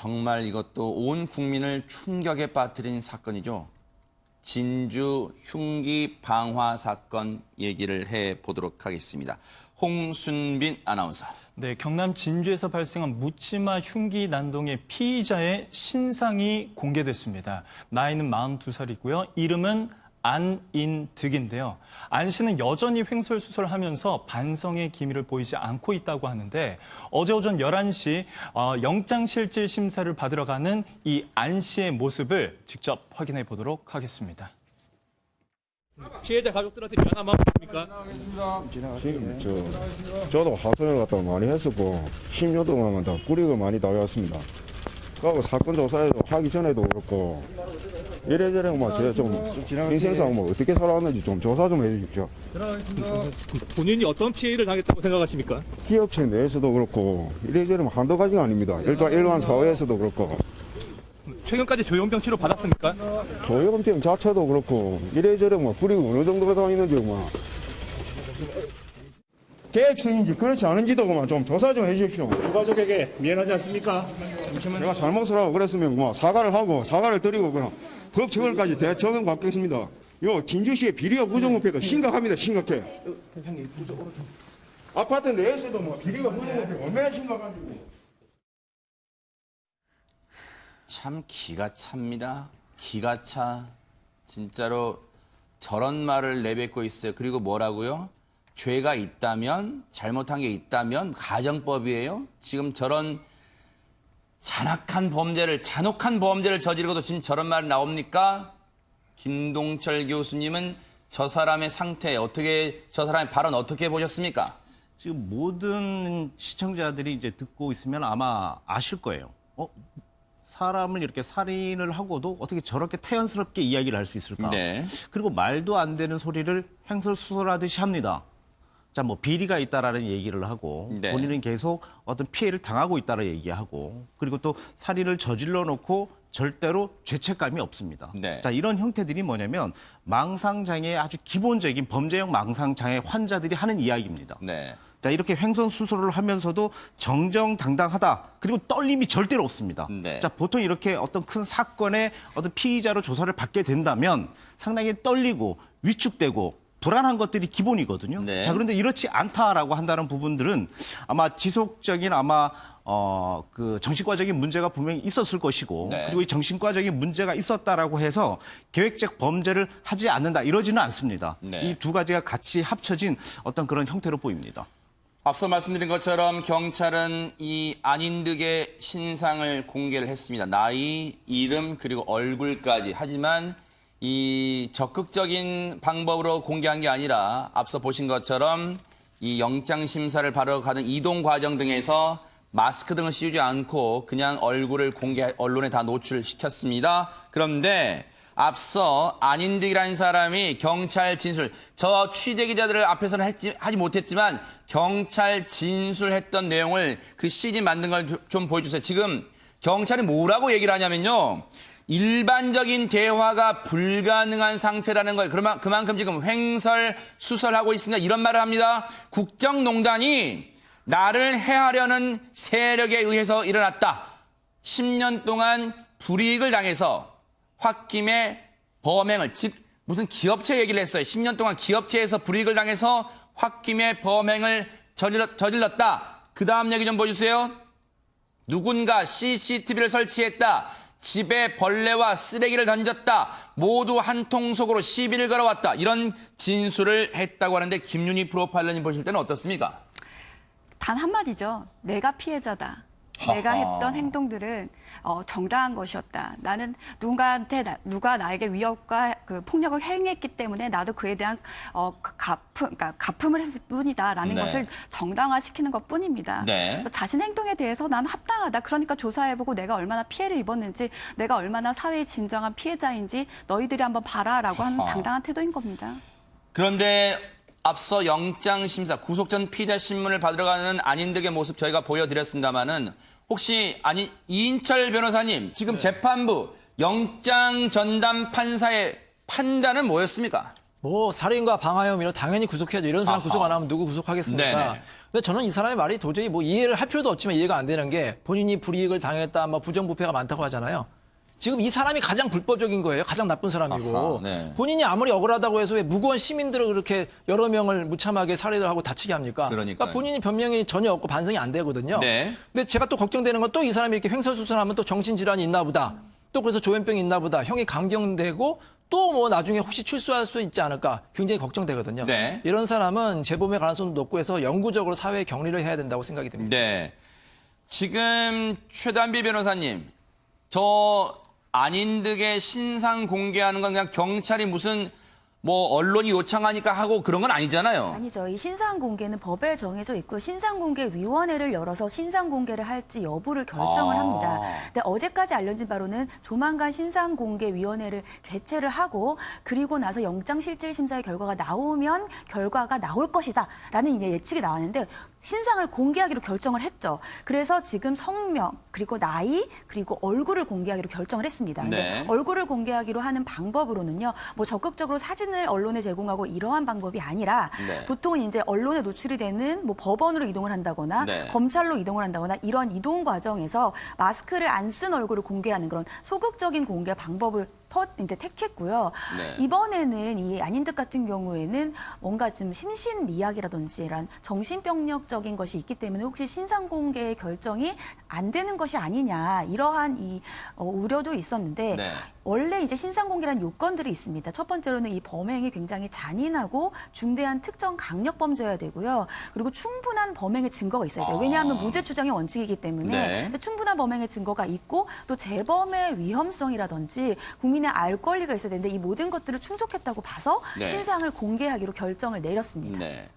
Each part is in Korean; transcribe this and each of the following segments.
정말 이것도 온 국민을 충격에 빠뜨린 사건이죠. 진주 흉기 방화 사건 얘기를 해보도록 하겠습니다. 홍순빈 아나운서. 네, 경남 진주에서 발생한 묻지마 흉기 난동의 피의자의 신상이 공개됐습니다. 나이는 42살이고요. 이름은 안인득인데요. 안 씨는 여전히 횡설수설하면서 반성의 기미를 보이지 않고 있다고 하는데 어제 오전 11시 영장실질 심사를 받으러 가는 이 안 씨의 모습을 직접 확인해 보도록 하겠습니다. 피해자 가족들한테 미안한 마음 있습니까? 지금 저도 하소연을 갖다가 많이 했었고 10년 동안 다 꾸리고 많이 다녔습니다. 그리고 사건 조사에도 하기 전에도 그렇고 이래저래 제가 좀 인생상 어떻게 살아왔는지 좀 조사 좀 해주십시오. 본인이 어떤 피해를 당했다고 생각하십니까? 기업체 내에서도 그렇고 이래저래 한두 가지가 아닙니다. 일반 사회에서도 그렇고 최근까지 조용병 치료 받았습니까? 조현병 자체도 그렇고 이래저래 뿌리고 어느 정도로 다니는지 계획성인지 그렇지 않은지도 좀 조사 좀 해주십시오. 유가족에게 미안하지 않습니까? 내가 잘못을 하고 그랬으면 사과를 하고 사과를 드리고 그럼 법처벌까지 적용 받겠습니다. 요 진주시의 비리와 부정부패가 심각합니다. 심각해. 아파트 내에서도 비리와 부정부패가 얼마나 심각한지. 참 기가 찹니다. 기가 차. 진짜로 저런 말을 내뱉고 있어요. 그리고 뭐라고요? 죄가 있다면, 잘못한 게 있다면 가정법이에요. 지금 저런 잔혹한 범죄를 저지르고도 지금 저런 말이 나옵니까? 김동철 교수님은 저 사람의 상태, 저 사람의 발언 어떻게 보셨습니까? 지금 모든 시청자들이 이제 듣고 있으면 아마 아실 거예요. 사람을 이렇게 살인을 하고도 어떻게 저렇게 태연스럽게 이야기를 할 수 있을까? 네. 그리고 말도 안 되는 소리를 횡설수설하듯이 합니다. 자, 비리가 있다라는 얘기를 하고 네. 본인은 계속 어떤 피해를 당하고 있다라 얘기하고 그리고 또 살인을 저질러 놓고 절대로 죄책감이 없습니다. 네. 자, 이런 형태들이 뭐냐면 망상장애의 아주 기본적인 범죄형 망상장애 환자들이 하는 이야기입니다. 네. 자, 이렇게 횡설수설을 하면서도 정정당당하다. 그리고 떨림이 절대로 없습니다. 네. 자, 보통 이렇게 어떤 큰 사건의 어떤 피의자로 조사를 받게 된다면 상당히 떨리고 위축되고 불안한 것들이 기본이거든요. 네. 자, 그런데 이렇지 않다라고 한다는 부분들은 아마 지속적인 그 정신과적인 문제가 분명히 있었을 것이고 네. 그리고 이 정신과적인 문제가 있었다라고 해서 계획적 범죄를 하지 않는다 이러지는 않습니다. 네. 이 두 가지가 같이 합쳐진 어떤 그런 형태로 보입니다. 앞서 말씀드린 것처럼 경찰은 이 안인득의 신상을 공개를 했습니다. 나이, 이름, 그리고 얼굴까지. 하지만 이 적극적인 방법으로 공개한 게 아니라 앞서 보신 것처럼 이 영장 심사를 바로 가는 이동 과정 등에서 마스크 등을 씌우지 않고 그냥 얼굴을 언론에 다 노출시켰습니다. 그런데 앞서 안인득이라는 사람이 경찰 진술, 저 취재 기자들을 앞에서는 하지 못했지만 경찰 진술했던 내용을 그 CD 만든 걸 좀 보여주세요. 지금 경찰이 뭐라고 얘기를 하냐면요. 일반적인 대화가 불가능한 상태라는 거예요. 그만큼 지금 횡설수설하고 있습니다. 이런 말을 합니다. 국정농단이 나를 해하려는 세력에 의해서 일어났다. 10년 동안 불이익을 당해서 홧김에 범행을, 즉 무슨 기업체 얘기를 했어요. 10년 동안 기업체에서 불이익을 당해서 홧김에 범행을 저질렀다. 그 다음 얘기 좀 보여주세요. 누군가 CCTV를 설치했다. 집에 벌레와 쓰레기를 던졌다. 모두 한 통 속으로 시비를 걸어왔다. 이런 진술을 했다고 하는데 김윤희 프로파일러님 보실 때는 어떻습니까? 단 한마디죠. 내가 피해자다. 내가 했던 행동들은 정당한 것이었다. 나는 누가 나에게 위협과 폭력을 행했기 때문에 나도 그에 대한 가품을 했을 뿐이다라는 네. 것을 정당화시키는 것뿐입니다. 네. 그래서 자신의 행동에 대해서 나는 합당하다. 그러니까 조사해보고 내가 얼마나 피해를 입었는지, 내가 얼마나 사회의 진정한 피해자인지 너희들이 한번 봐라라고 하는 당당한 태도인 겁니다. 그런데 앞서 영장심사, 구속 전 피의자 신문을 받으러 가는 안인득의 모습 저희가 보여드렸습니다마는 혹시 이인철 변호사님, 지금 재판부 영장 전담 판사의 판단은 뭐였습니까? 살인과 방화 혐의로 당연히 구속해야죠. 이런 사람 구속 안 하면 누구 구속하겠습니까? 네네. 근데 저는 이 사람의 말이 도저히 뭐 이해를 할 필요도 없지만 이해가 안 되는 게 본인이 불이익을 당했다, 뭐 부정부패가 많다고 하잖아요. 지금 이 사람이 가장 불법적인 거예요. 가장 나쁜 사람이고. 아하, 네. 본인이 아무리 억울하다고 해서 왜 무고한 시민들을 그렇게 여러 명을 무참하게 살해를 하고 다치게 합니까? 그러니까요. 본인이 변명이 전혀 없고 반성이 안 되거든요. 네. 근데 제가 또 걱정되는 건 또 이 사람이 이렇게 횡설수설하면 또 정신질환이 있나 보다. 또 그래서 조현병이 있나 보다. 형이 감경되고 또 뭐 나중에 혹시 출소할 수 있지 않을까 굉장히 걱정되거든요. 네. 이런 사람은 재범의 가능성도 높고 해서 영구적으로 사회에 격리를 해야 된다고 생각이 듭니다. 네. 지금 최단비 변호사님, 저 안인득의 신상 공개하는 건 그냥 경찰이 무슨 뭐 언론이 요청하니까 하고 그런 건 아니잖아요. 아니죠. 이 신상 공개는 법에 정해져 있고 신상공개위원회를 열어서 신상 공개를 할지 여부를 결정을 합니다. 근데 어제까지 알려진 바로는 조만간 신상공개위원회를 개최를 하고 그리고 나서 영장실질심사의 결과가 나오면 결과가 나올 것이다라는 이제 예측이 나왔는데 신상을 공개하기로 결정을 했죠. 그래서 지금 성명, 그리고 나이, 그리고 얼굴을 공개하기로 결정을 했습니다. 근데 네. 얼굴을 공개하기로 하는 방법으로는요, 뭐 적극적으로 사진을 언론에 제공하고 이러한 방법이 아니라 네. 보통은 이제 언론에 노출이 되는 뭐 법원으로 이동을 한다거나 네. 검찰로 이동을 한다거나 이런 이동 과정에서 마스크를 안 쓴 얼굴을 공개하는 그런 소극적인 공개 방법을 이제 택했고요. 네. 이번에는 이 안인득 같은 경우에는 뭔가 좀 심신미약이라든지 이런 정신병력적인 것이 있기 때문에 혹시 신상 공개 결정이 안 되는 것이 아니냐 이러한 이 우려도 있었는데 네. 원래 이제 신상 공개란 요건들이 있습니다. 첫 번째로는 이 범행이 굉장히 잔인하고 중대한 특정 강력 범죄여야 되고요. 그리고 충분한 범행의 증거가 있어야 돼요. 왜냐하면 무죄 추정의 원칙이기 때문에 네. 충분한 범행의 증거가 있고 또 재범의 위험성이라든지 국민의 알 권리가 있어야 되는데 이 모든 것들을 충족했다고 봐서 네. 신상을 공개하기로 결정을 내렸습니다. 네.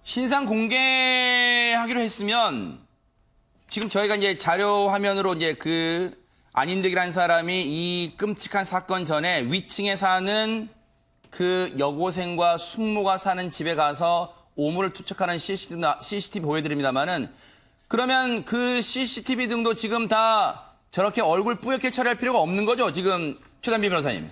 신상 공개하기로 했으면 지금 저희가 이제 자료 화면으로 이제 그 안인득이라는 사람이 이 끔찍한 사건 전에 위층에 사는 그 여고생과 숙모가 사는 집에 가서 오물을 투척하는 CCTV 보여드립니다만은 그러면 그 CCTV 등도 지금 다 저렇게 얼굴 뿌옇게 처리할 필요가 없는 거죠, 지금 최단비 변호사님.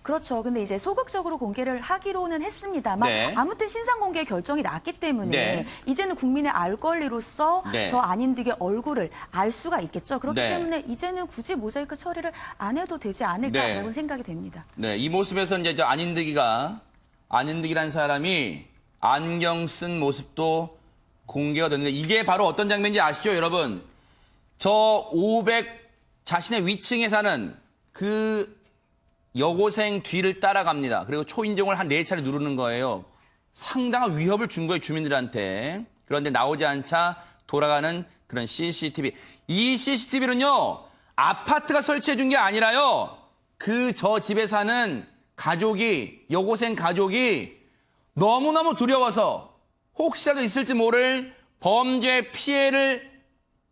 그렇죠. 근데 이제 소극적으로 공개를 하기로는 했습니다만 네. 아무튼 신상 공개 결정이 났기 때문에 네. 이제는 국민의 알 권리로서 네. 저 안인득의 얼굴을 알 수가 있겠죠. 그렇기 네. 때문에 이제는 굳이 모자이크 처리를 안 해도 되지 않을까라는 네. 생각이 됩니다. 네, 이 모습에서 이제 저 안인득이라는 사람이 안경 쓴 모습도 공개가 됐는데 이게 바로 어떤 장면인지 아시죠, 여러분? 저 500 자신의 위층에 사는 그 여고생 뒤를 따라갑니다. 그리고 초인종을 한 4차례 누르는 거예요. 상당한 위협을 준 거예요, 주민들한테. 그런데 나오지 않자 돌아가는 그런 CCTV. 이 CCTV는요, 아파트가 설치해 준 게 아니라요, 그 저 집에 사는 가족이, 여고생 가족이 너무너무 두려워서 혹시라도 있을지 모를 범죄 피해를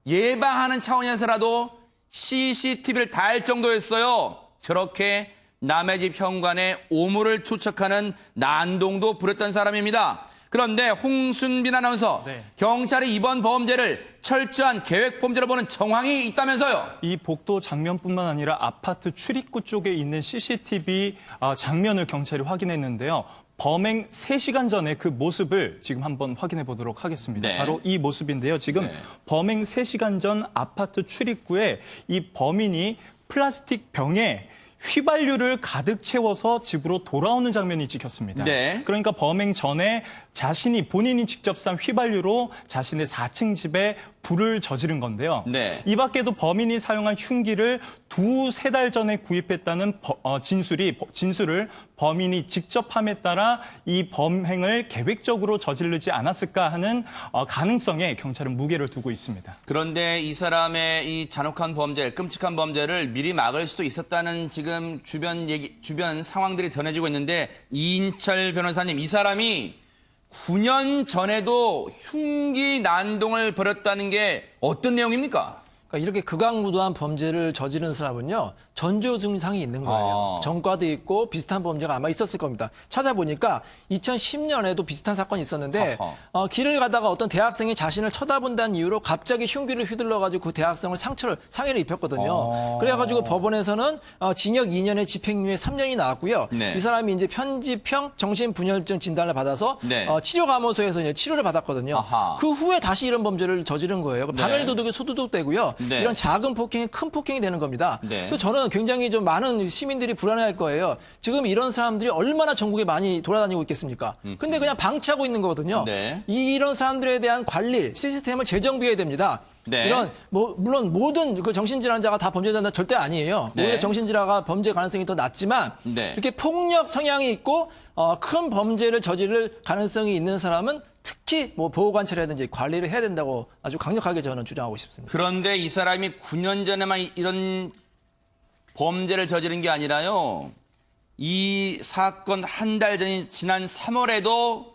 예방하는 차원에서라도 CCTV를 달 정도였어요. 저렇게 남의 집 현관에 오물을 투척하는 난동도 부렸던 사람입니다. 그런데 홍순빈 아나운서, 네. 경찰이 이번 범죄를 철저한 계획 범죄로 보는 정황이 있다면서요? 이 복도 장면뿐만 아니라 아파트 출입구 쪽에 있는 CCTV 장면을 경찰이 확인했는데요. 범행 3시간 전에 그 모습을 지금 한번 확인해 보도록 하겠습니다. 네. 바로 이 모습인데요. 지금 네. 범행 3시간 전 아파트 출입구에 이 범인이 플라스틱 병에 휘발유를 가득 채워서 집으로 돌아오는 장면이 찍혔습니다. 네. 그러니까 범행 전에 본인이 직접 산 휘발유로 자신의 4층 집에 불을 저지른 건데요. 네. 이 밖에도 범인이 사용한 흉기를 2-3달 전에 구입했다는 진술을 범인이 직접 함에 따라 이 범행을 계획적으로 저지르지 않았을까 하는 가능성에 경찰은 무게를 두고 있습니다. 그런데 이 사람의 이 잔혹한 범죄, 끔찍한 범죄를 미리 막을 수도 있었다는 지금 주변 상황들이 전해지고 있는데 이인철 변호사님, 이 사람이 9년 전에도 흉기 난동을 벌였다는 게 어떤 내용입니까? 그러니까 이렇게 극악무도한 범죄를 저지른 사람은요, 전조 증상이 있는 거예요. 전과도 있고 비슷한 범죄가 아마 있었을 겁니다. 찾아보니까 2010년에도 비슷한 사건이 있었는데 길을 가다가 어떤 대학생이 자신을 쳐다본다는 이유로 갑자기 흉기를 휘둘러가지고 그 대학생을 상해를 입혔거든요. 그래가지고 법원에서는 징역 2년에 집행유예 3년이 나왔고요. 네. 이 사람이 이제 편집형 정신분열증 진단을 받아서 네. 치료감호소에서 이제 치료를 받았거든요. 아하. 그 후에 다시 이런 범죄를 저지른 거예요. 네. 반월도둑이 소도둑되고요. 네. 이런 작은 폭행이 큰 폭행이 되는 겁니다. 네. 그래서 저는 굉장히 좀 많은 시민들이 불안해할 거예요. 지금 이런 사람들이 얼마나 전국에 많이 돌아다니고 있겠습니까? 근데 그냥 방치하고 있는 거거든요. 네. 이런 사람들에 대한 관리 시스템을 재정비해야 됩니다. 네. 이런 물론 모든 그 정신질환자가 다 범죄자는 절대 아니에요. 네. 오히려 정신질환가 범죄 가능성이 더 낮지만 네. 이렇게 폭력 성향이 있고 큰 범죄를 저지를 가능성이 있는 사람은 특히 뭐 보호관찰이라든지 관리를 해야 된다고 아주 강력하게 저는 주장하고 싶습니다. 그런데 이 사람이 9년 전에만 이런 범죄를 저지른 게 아니라요. 이 사건 한 달 전인 지난 3월에도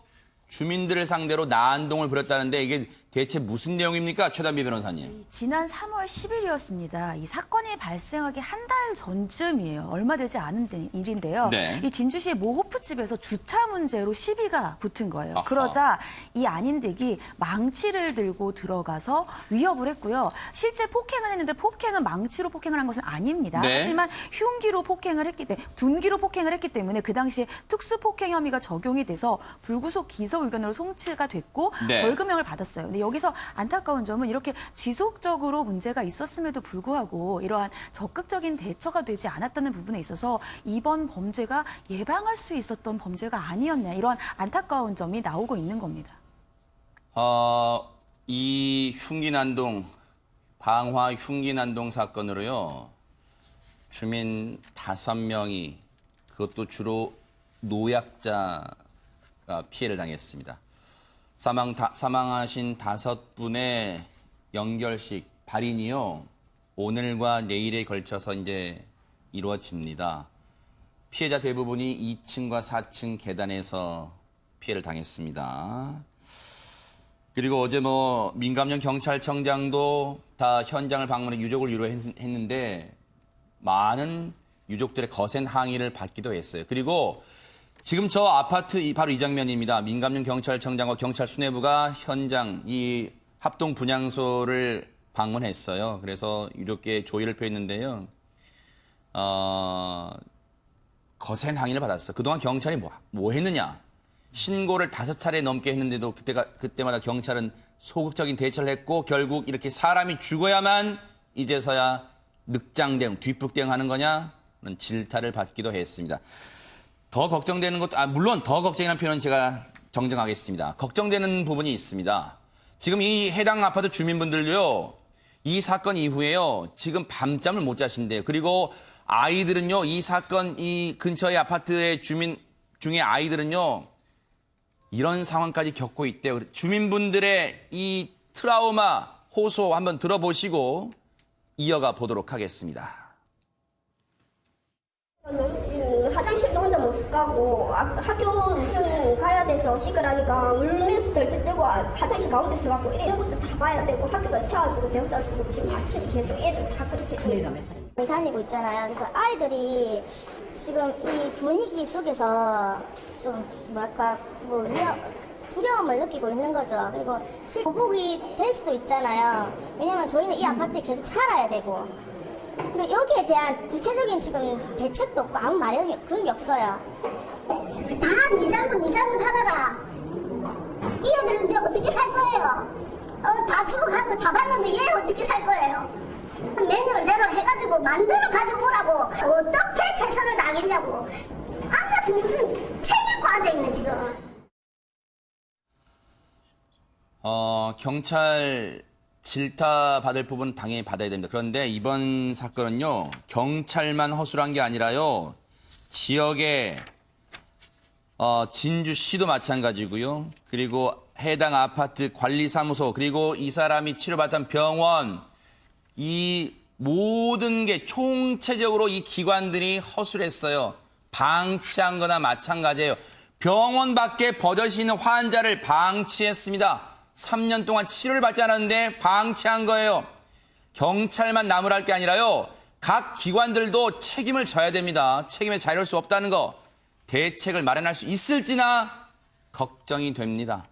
주민들을 상대로 난동을 부렸다는데 이게 대체 무슨 내용입니까? 최단비 변호사님. 지난 3월 10일이었습니다. 이 사건이 발생하기 한 달 전쯤이에요. 얼마 되지 않은 일인데요. 네. 이 진주시 모 호프집에서 주차 문제로 시비가 붙은 거예요. 아하. 그러자 이 안인득이 망치를 들고 들어가서 위협을 했고요. 실제 폭행을 했는데 폭행은 망치로 폭행을 한 것은 아닙니다. 네. 하지만 흉기로 폭행을 했기 때문에 둔기로 폭행을 했기 때문에 그 당시에 특수폭행 혐의가 적용이 돼서 불구속 기소 의견으로 송치가 됐고 네. 벌금형을 받았어요. 근데 여기서 안타까운 점은 이렇게 지속적으로 문제가 있었음에도 불구하고 이러한 적극적인 대처가 되지 않았다는 부분에 있어서 이번 범죄가 예방할 수 있었던 범죄가 아니었냐 이런 안타까운 점이 나오고 있는 겁니다. 이 흉기난동, 방화 흉기난동 사건으로요. 주민 5명이 그것도 주로 노약자가 피해를 당했습니다. 사망하신 5분의 연결식 발인이요. 오늘과 내일에 걸쳐서 이제 이루어집니다. 피해자 대부분이 2층과 4층 계단에서 피해를 당했습니다. 그리고 어제 민감령 경찰청장도 다 현장을 방문해 유족을 위로했는데 많은 유족들의 거센 항의를 받기도 했어요. 그리고 지금 저 아파트 바로 이 장면입니다. 민감령 경찰청장과 경찰 수뇌부가 현장 이 합동 분향소를 방문했어요. 그래서 유족계 조의를 표했는데요. 거센 항의를 받았어. 그동안 경찰이 뭐 했느냐? 신고를 5차례 넘게 했는데도 그때마다 경찰은 소극적인 대처를 했고 결국 이렇게 사람이 죽어야만 이제서야 늑장대응, 뒷북대응하는 거냐? 그런 질타를 받기도 했습니다. 더 걱정되는 것도 물론 더 걱정이라는 표현은 제가 정정하겠습니다. 걱정되는 부분이 있습니다. 지금 이 해당 아파트 주민분들요. 이 사건 이후에요. 지금 밤잠을 못 자신대요. 그리고 아이들은요. 이 사건 이 근처의 아파트의 주민 중에 아이들은요. 이런 상황까지 겪고 있대요. 주민분들의 이 트라우마 호소 한번 들어보시고 이어가 보도록 하겠습니다. 지금 화장실도 혼자 못 가고 학교 무슨 가야 돼서 시끄러니까 울면서 덜덜 떨고 화장실 가운데 서갖고 이런 것도 다 봐야 되고 학교가 태워주고 데려다 주고 지금 아침에 계속 애들 다 그렇게 다니고 있잖아요. 그래서 아이들이 지금 이 분위기 속에서 좀 뭐랄까 두려움을 느끼고 있는 거죠. 그리고 보복이 될 수도 있잖아요. 왜냐면 저희는 이 아파트에 계속 살아야 되고. 근데 여기에 대한 구체적인 지금 대책도 없고 아무 마련이 그런 게 없어요. 다 네 잘못 하다가 이 애들은 이제 어떻게 살 거예요? 다 죽어가는 거 다 봤는데 얘 어떻게 살 거예요? 매뉴얼대로 해가지고 만들어 가져오라고 어떻게 최선을 다하겠냐고. 안 가서 무슨 책임 과제 있네 지금. 경찰 질타 받을 부분 당연히 받아야 됩니다. 그런데 이번 사건은요. 경찰만 허술한 게 아니라요. 지역의 진주시도 마찬가지고요. 그리고 해당 아파트 관리사무소 그리고 이 사람이 치료받던 병원 이 모든 게 총체적으로 이 기관들이 허술했어요. 방치한 거나 마찬가지예요. 병원 밖에 버젓이 있는 환자를 방치했습니다. 3년 동안 치료를 받지 않았는데 방치한 거예요. 경찰만 나무랄 게 아니라요. 각 기관들도 책임을 져야 됩니다. 책임에 자유로울 수 없다는 거. 대책을 마련할 수 있을지나 걱정이 됩니다.